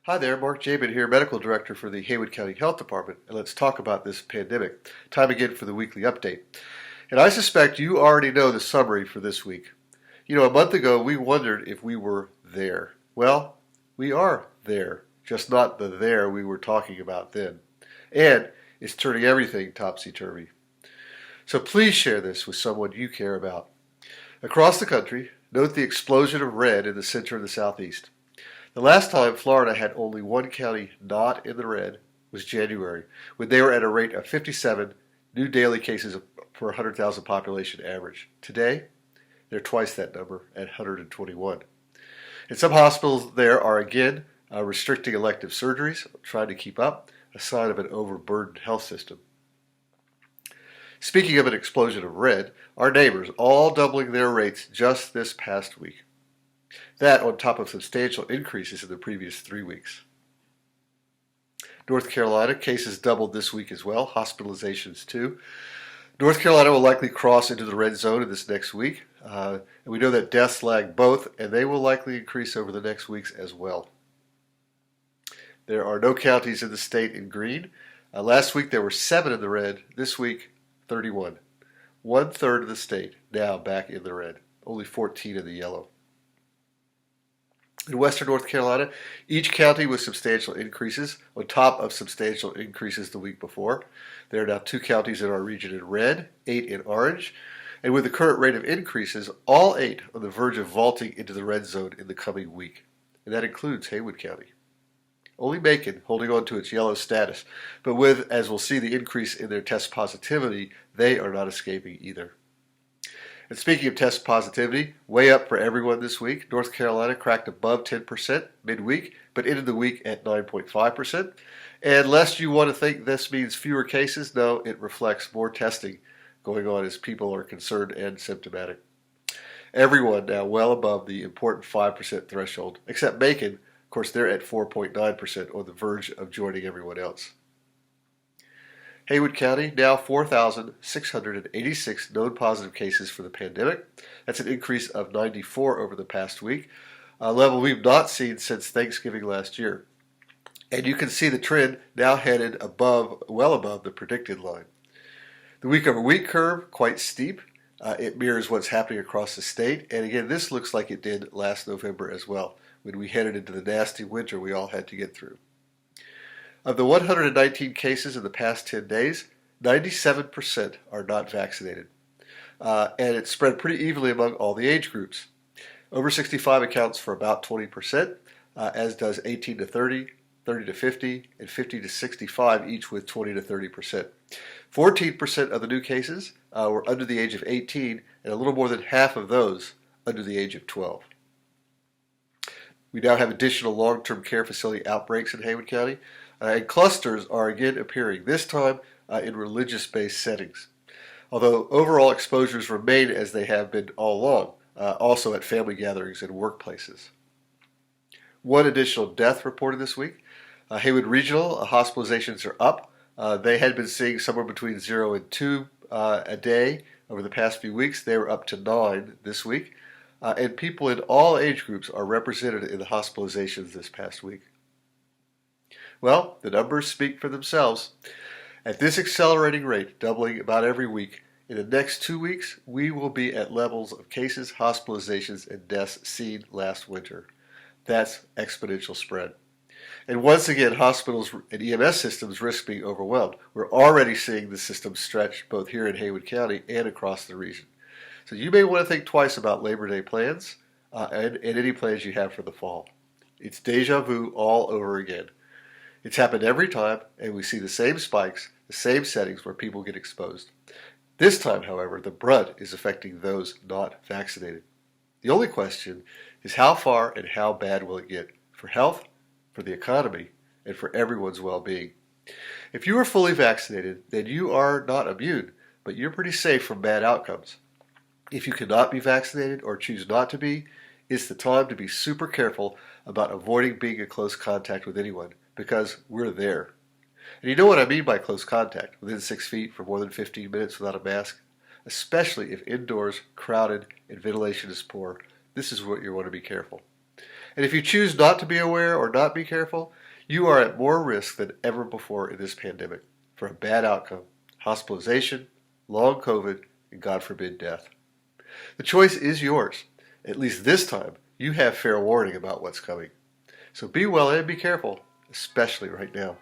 Hi there, Mark Jabin here, Medical Director for the Haywood County Health Department, and let's talk about this pandemic. Time again for the weekly update. And I suspect you already know the summary for this week. You know, a month ago we wondered if we were there. Well, we are there, just not the there we were talking about then. And it's turning everything topsy-turvy. So please share this with someone you care about. Across the country, note the explosion of red in the center and the southeast. The last time Florida had only one county not in the red was January, when they were at a rate of 57 new daily cases per 100,000 population average. Today, they're twice that number at 121. And some hospitals there are again restricting elective surgeries, trying to keep up, a sign of an overburdened health system. Speaking of an explosion of red, our neighbors all doubling their rates just this past week. That on top of substantial increases in the previous 3 weeks. North Carolina, cases doubled this week as well, hospitalizations too. North Carolina will likely cross into the red zone in this next week. And we know that deaths lag both, and they will likely increase over the next weeks as well. There are no counties in the state in green. Last week there were 7 in the red. This week, 31. 1/3 of the state now back in the red. Only 14 in the yellow. In western North Carolina, each county with substantial increases on top of substantial increases the week before. There are now 2 counties in our region in red, 8 in orange, and with the current rate of increases, all 8 on the verge of vaulting into the red zone in the coming week. And that includes Haywood County. Only Macon holding on to its yellow status, but with, as we'll see, the increase in their test positivity, they are not escaping either. And speaking of test positivity, way up for everyone this week. North Carolina cracked above 10% midweek, but ended the week at 9.5%. And lest you want to think this means fewer cases, no, it reflects more testing going on as people are concerned and symptomatic. Everyone now well above the important 5% threshold, except Macon. Of course, they're at 4.9% on the verge of joining everyone else. Haywood County, now 4,686 known positive cases for the pandemic. That's an increase of 94 over the past week, a level we've not seen since Thanksgiving last year. And you can see the trend now headed well above the predicted line. The week-over-week curve, quite steep. It mirrors what's happening across the state. And again, this looks like it did last November as well, when we headed into the nasty winter we all had to get through. Of the 119 cases in the past 10 days, 97% are not vaccinated. And it's spread pretty evenly among all the age groups. Over 65 accounts for about 20%, as does 18 to 30, 30 to 50, and 50 to 65, each with 20 to 30%. 14% of the new cases were under the age of 18, and a little more than half of those under the age of 12. We now have additional long-term care facility outbreaks in Haywood County. And clusters are again appearing, this time in religious-based settings. Although overall exposures remain as they have been all along, also at family gatherings and workplaces. One additional death reported this week. Haywood Regional hospitalizations are up. They had been seeing somewhere between 0 and 2 a day over the past few weeks. They were up to 9 this week. And people in all age groups are represented in the hospitalizations this past week. Well, the numbers speak for themselves. At this accelerating rate, doubling about every week, in the next 2 weeks, we will be at levels of cases, hospitalizations, and deaths seen last winter. That's exponential spread. And once again, hospitals and EMS systems risk being overwhelmed. We're already seeing the system stretch both here in Haywood County and across the region. So you may want to think twice about Labor Day plans and any plans you have for the fall. It's deja vu all over again. It's happened every time, and we see the same spikes, the same settings where people get exposed. This time, however, the brunt is affecting those not vaccinated. The only question is how far and how bad will it get for health, for the economy, and for everyone's well-being. If you are fully vaccinated, then you are not immune, but you're pretty safe from bad outcomes. If you cannot be vaccinated or choose not to be, it's the time to be super careful about avoiding being in close contact with anyone, because we're there. And you know what I mean by close contact, within 6 feet for more than 15 minutes without a mask? Especially if indoors, crowded, and ventilation is poor. This is what you want to be careful. And if you choose not to be aware or not be careful, you are at more risk than ever before in this pandemic for a bad outcome, hospitalization, long COVID, and God forbid death. The choice is yours. At least this time, you have fair warning about what's coming. So be well and be careful, especially right now.